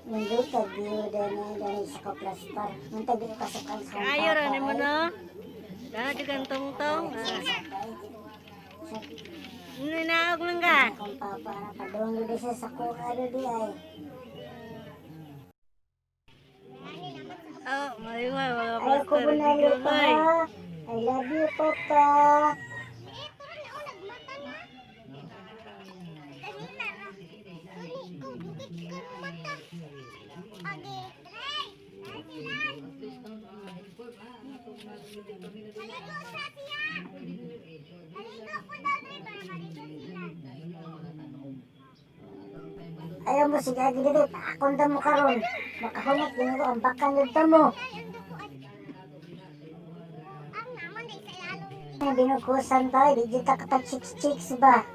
Nindot ka diyo dani sa kaplastar. Nantag di pasok sa Kayo ra ni mo no. Dana juga tong-tong. Ninaog lang ka. Kung papa na padung di sa sakura di ay. Oh, mayo nga mga Ay ko pastor bunali dito pa. ay. I love you papa. Ayaw mo sige agi dito, paakon mo karon. Makahumot din ko ang bakal nito mo. Binukusan tayo, di dito ka chicks ba?